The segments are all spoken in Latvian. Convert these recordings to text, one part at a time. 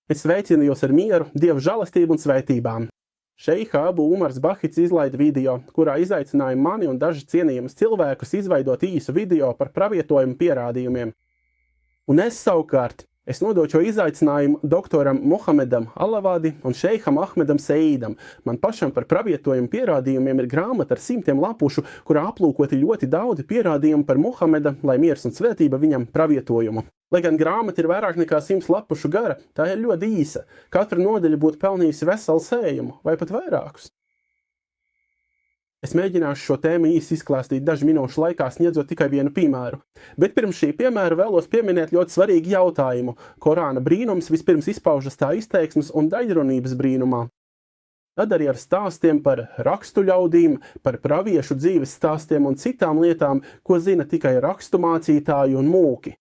Es sveicinu jūs ar mieru, Dieva žēlastību un svētībām. Šeiha Abu Umars Bahits izlaida video, kurā izaicināja mani un daži cienījumus cilvēkus izveidot īsu video par pravietojumu pierādījumiem. Un es savukārt, nododu šo izaicinājumu doktoram Mohamedam Alavadi un šeiham Ahmedam Seīdam. Man pašam par pravietojumu pierādījumiem ir grāmata ar 100 lapušu, kurā aplūkoti ļoti daudzi pierādījumi par Mohameda, lai miers un svētība viņam pravietojumu. Lai gan grāmata ir vairāk nekā 100 lapušu gara, tā ir ļoti īsa. Katra nodaļa būtu pelnījusi veselu sējumu, vai pat vairākus. Es mēģināšu šo tēmu īsi izklāstīt dažu minūšu laikā, sniedzot tikai vienu piemēru. Bet pirms šī piemēra vēlos pieminēt ļoti svarīgu jautājumu. Korāna brīnums vispirms izpaužas tā izteiksmes un daļrunības brīnumā. Tad arī ar stāstiem par rakstu ļaudīm, par praviešu dzīves stāstiem un citām lietām, ko zina tikai rakstu mācītāji un mūki.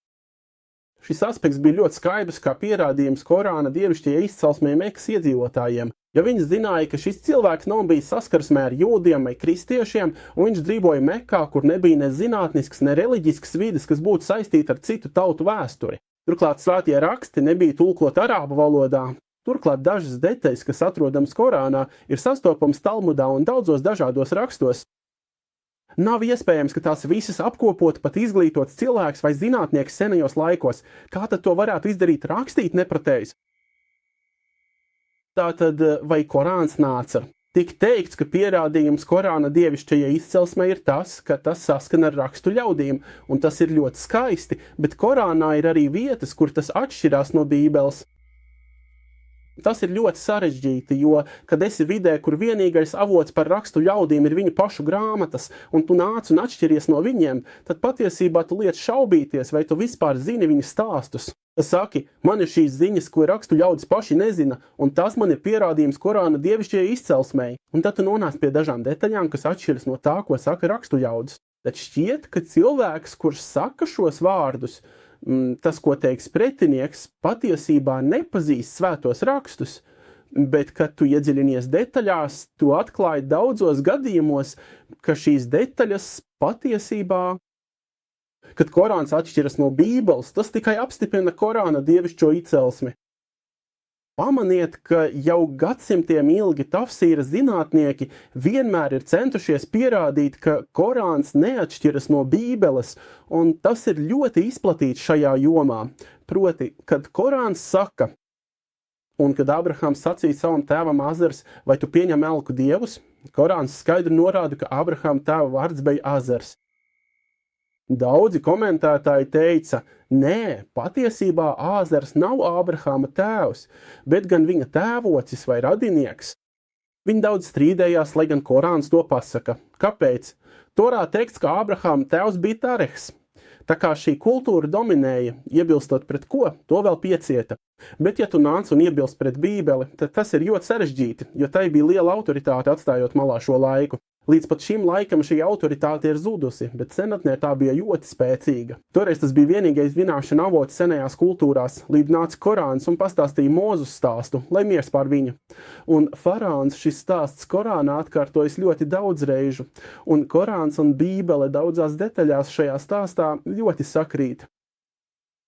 Šis aspekts bija ļoti skaidrs kā pierādījums Korāna dievišķajai izcelsmei Mekas iedzīvotājiem, jo viņi zināja, ka šis cilvēks nav bijis saskarsmē ar jūdiem vai kristiešiem, un viņš dzīvoja Mekā, kur nebija ne zinātnisks, ne reliģisks vides, kas būtu saistīta ar citu tautu vēsturi. Turklāt svētie raksti nebija tulkot arābu valodā. Turklāt dažas detaļas, kas atrodams Korānā, ir sastopams Talmudā un daudzos dažādos rakstos. Nav iespējams, ka tās visas apkopotu pat izglītots cilvēks vai zinātnieks senajos laikos. Kā tad to varētu izdarīt rakstīt nepratējis? Tātad, vai Korāns nāca? Tik teikts, ka pierādījums Korāna dievišķajai izcelsmei ir tas, ka tas saskan ar rakstu ļaudīm, un tas ir ļoti skaisti, bet Korānā ir arī vietas, kur tas atšķirās no Bībeles. Tas ir ļoti sarežģīti, jo, kad esi vidē, kur vienīgais avots par rakstu ļaudīm ir viņu pašu grāmatas, un tu nāc un atšķiries no viņiem, tad patiesībā tu liec šaubīties, vai tu vispār zini viņu stāstus. Tas saki, man ir šīs ziņas, ko rakstu ļaudis paši nezina, un tas man ir pierādījums Korāna dievišķajai izcelsmei, un tad tu nonāc pie dažām detaļām, kas atšķiras no tā, ko saka rakstu ļaudis. Tad šķiet, ka cilvēks, kurš saka šos vārdus, tas, ko teiks pretinieks, patiesībā nepazīst svētos rakstus, bet, kad tu iedziļinies detaļās, tu atklāji daudzos gadījumos, ka šīs detaļas patiesībā, kad Korāns atšķiras no Bībeles, tas tikai apstiprina Korāna dievišķo izcelsmi. Pamaniet, ka jau gadsimtiem ilgi tafsīra zinātnieki vienmēr ir centušies pierādīt, ka Korāns neatšķiras no Bībeles, un tas ir ļoti izplatīts šajā jomā. Proti, kad Korāns saka, un kad Abrahams sacīja savam tēvam Azars, vai tu pieņem elku dievus, Korāns skaidri norāda, ka Abrahama tēva vārds bija Azars. Daudzi komentētāji teica, nē, patiesībā Āzars nav Ābrahama tēvs, bet gan viņa tēvocis vai radinieks. Viņi daudz strīdējās, lai gan Korāns to pasaka. Kāpēc? Torā teikts, ka Ābrahama tēvs bija Tarehs. Tā kā šī kultūra dominēja, iebilstot pret ko, to vēl piecieta. Bet ja tu nāc un iebilst pret Bībeli, tad tas ir ļoti sarežģīti, jo tai bija liela autoritāte atstājot malā šo laiku. Līdz pat šim laikam šī autoritāte ir zudusi, bet senatnē tā bija ļoti spēcīga. Toreiz tas bija vienīgais zināšana avots senajās kultūrās, līdz nāca Korāns un pastāstīja Mūzus stāstu, lai miers pār viņu. Un faraons šis stāsts Korānā atkārtojas ļoti daudz reižu, un Korāns un Bībele daudzās detaļās šajā stāstā ļoti sakrīt.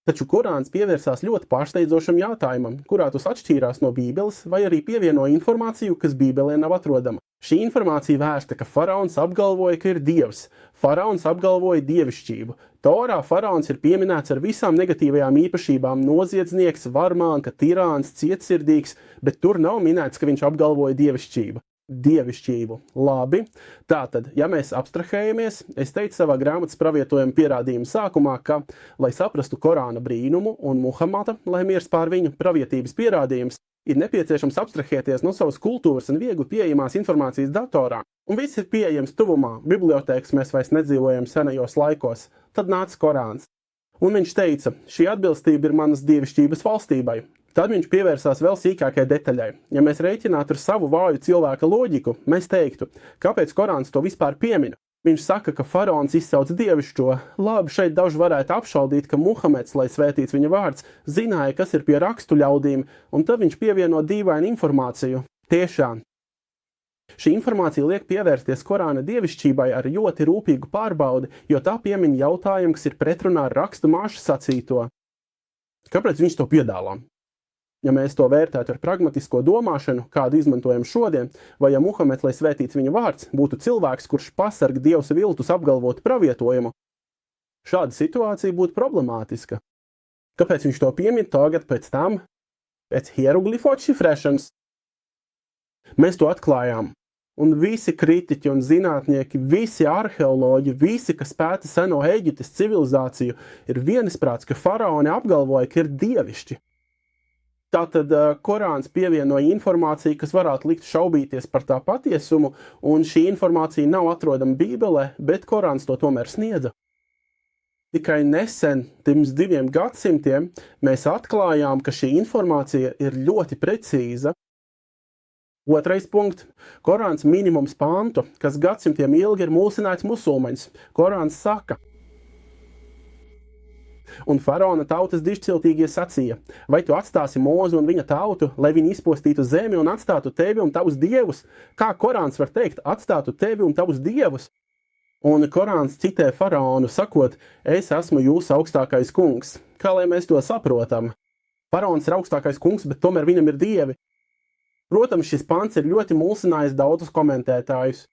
Taču Korāns pievērsās ļoti pārsteidzošam jautājumam, kurā tas atšķīrās no Bībeles vai arī pievienoja informāciju, kas Bībelē nav atrodama. Šī informācija vērsta, ka faraons apgalvoja, ka ir dievs. Faraons apgalvoja dievišķību. Torā faraons ir pieminēts ar visām negatīvajām īpašībām, noziedznieks, varmānka, tirāns, cietsirdīgs, bet tur nav minēts, ka viņš apgalvoja dievišķību. Labi. Tātad, ja mēs abstrahējamies, es teicu savā grāmatas pravietojuma pierādījuma sākumā, ka, lai saprastu Korāna brīnumu un Muhamada, lai miers pār viņu pravietības pierādījums, ir nepieciešams abstrahēties no savas kultūras un viegli pieejamās informācijas datorā. Un viss ir pieejams tuvumā, bibliotēkas mēs vairs nedzīvojam senajos laikos. Tad nāca Korāns. Un viņš teica, šī atbilstība ir manas dievišķības valstībai. Tad viņš pievērsās vēl sīkākai detaļai. Ja mēs rēķinātu ar savu vāju cilvēka loģiku, mēs teiktu, kāpēc Korāns to vispār piemina? Viņš saka, ka faraons izsauc dievišķo. Labi, šeit daži varētu apšaudīt, ka Muhameds, lai svētīts viņa vārds, zināja, kas ir pie rakstu ļaudīm, un tad viņš pievieno dīvainu informāciju. Tiešām. Šī informācija liek pievērsties Korāna dievišķībai ar ļoti rūpīgu pārbaudi, jo tā piemin jautājumu, kas ir pretrunā ar rakstu māšu sacīto. Kāpēc viņš to piedāvā? Ja mēs to vērtētu ar pragmatisko domāšanu, kādu izmantojam šodien, vai ja Muhameds, lai svētīts viņa vārds, būtu cilvēks, kurš pasarg Dievs viltus apgalvot pravietojumu, šāda situācija būtu problemātiska. Kāpēc viņš to piemin tagad pēc tam, pēc hieroglifu atšifrēšanas? Mēs to atklājām. Un visi kritiķi un zinātnieki, visi arheoloģi, visi, kas pēta seno Eģiptes civilizāciju, ir vienisprāts, ka faraoni apgalvoja, ka ir dievišķi. Tātad Korāns pievienoja informāciju, kas varētu likt šaubīties par tā patiesumu, un šī informācija nav atrodama Bībelē, bet Korāns to tomēr sniedza. Tikai nesen, pirms 2 gadsimtiem, mēs atklājām, ka šī informācija ir ļoti precīza. Otrais punkts. Korāns minimums pantu, kas gadsimtiem ilgi ir mulsināts musulmaņus. Korāns saka, un faraona tautas dižciltīgie sacīja, vai tu atstāsi Mozu un viņa tautu, lai viņi izpostītu zemi un atstātu tevi un tavus dievus? Kā Korāns var teikt, atstātu tevi un tavus dievus? Un Korāns citē faraonu, sakot, es esmu jūsu augstākais kungs. Kā lai mēs to saprotam? Faraons ir augstākais kungs, bet tomēr viņam ir dievi. Protams, šis pants ir ļoti mulsinājis daudzus komentētājus.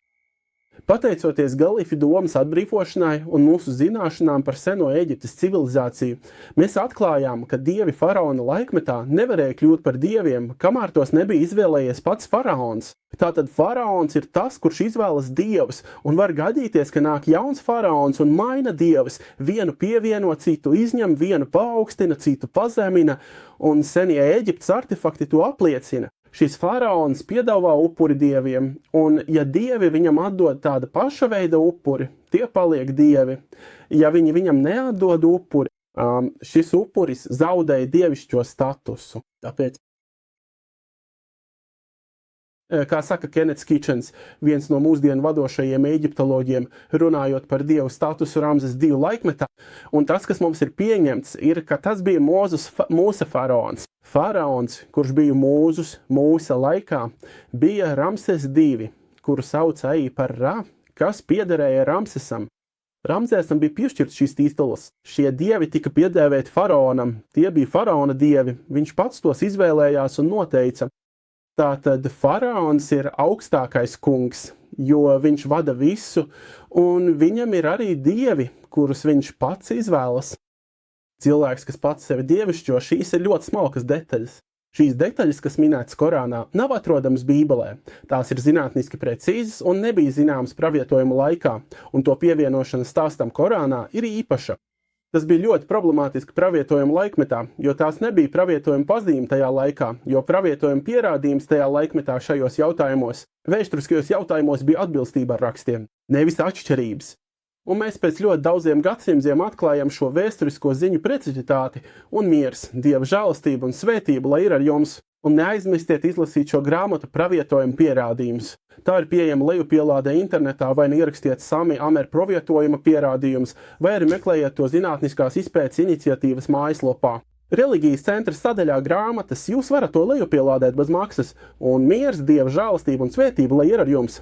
Pateicoties Galifi domas atbrīvošanai un mūsu zināšanām par seno Eģiptes civilizāciju, mēs atklājām, ka dievi faraona laikmetā nevarēja kļūt par dieviem, kamēr tos nebija izvēlējies pats faraons. Tātad faraons ir tas, kurš izvēlas dievus, un var gadīties, ka nāk jauns faraons un maina dievus, vienu pievieno, citu izņem, vienu paaugstina, citu pazemina, un senie Eģiptes artefakti to apliecina. Šis faraons piedāvā upuri dieviem, un ja dievi viņam atdod tāda paša veida upuri, tie paliek dievi. Ja viņi viņam neatdod upuri, šis upuris zaudēja dievišķo statusu. Tāpēc, kā saka Kennets Kitchens, viens no mūsdienu vadošajiem eģiptoloģiem, runājot par dievu statusu Ramzes II laikmetā, un tas, kas mums ir pieņemts, ir, ka tas bija Mūsa faraons. Faraons, kurš bija Mūsa laikā, bija Ramses II, kuru sauc arī par Ra, kas piederēja Ramsesam. Ramzēsam bija piešķirts šīs tituls. Šie dievi tika piedēvēti faraonam, tie bija faraona dievi, viņš pats tos izvēlējās un noteica. Tātad faraons ir augstākais kungs, jo viņš vada visu, un viņam ir arī dievi, kurus viņš pats izvēlas. Cilvēks, kas pats sevi dievišķo, šīs ir ļoti smalkas detaļas. Šīs detaļas, kas minētas Korānā, nav atrodamas Bībelē. Tās ir zinātniski precīzas un nebija zināmas pravietojuma laikā, un to pievienošana stāstam Korānā ir īpaša. Tas bija ļoti problemātiski pravietojuma laikmetā, jo tās nebija pravietojuma pazīme tajā laikā, jo pravietojuma pierādījums tajā laikmetā šajos jautājumos, vēsturiskajos jautājumos bija atbilstība ar rakstiem, nevis atšķirības. Un mēs pēc ļoti daudziem gadsimtiem atklājam šo vēsturisko ziņu precizitāti un miers, Dieva žēlastība un svētība, lai ir ar jums. Un neaizmirstiet izlasīt šo grāmatu pravietojuma pierādījumus. Tā ir pieejama lejupielādē internetā, vai nu ierakstiet Sami Amer pravietojuma pierādījumus, vai arī meklējiet to zinātniskās izpētes iniciatīvas mājaslapā. Reliģijas centra sadaļā grāmatas jūs varat to lejupielādēt bez maksas, un miers, Dieva žēlastība un svētība, lai ir ar jums!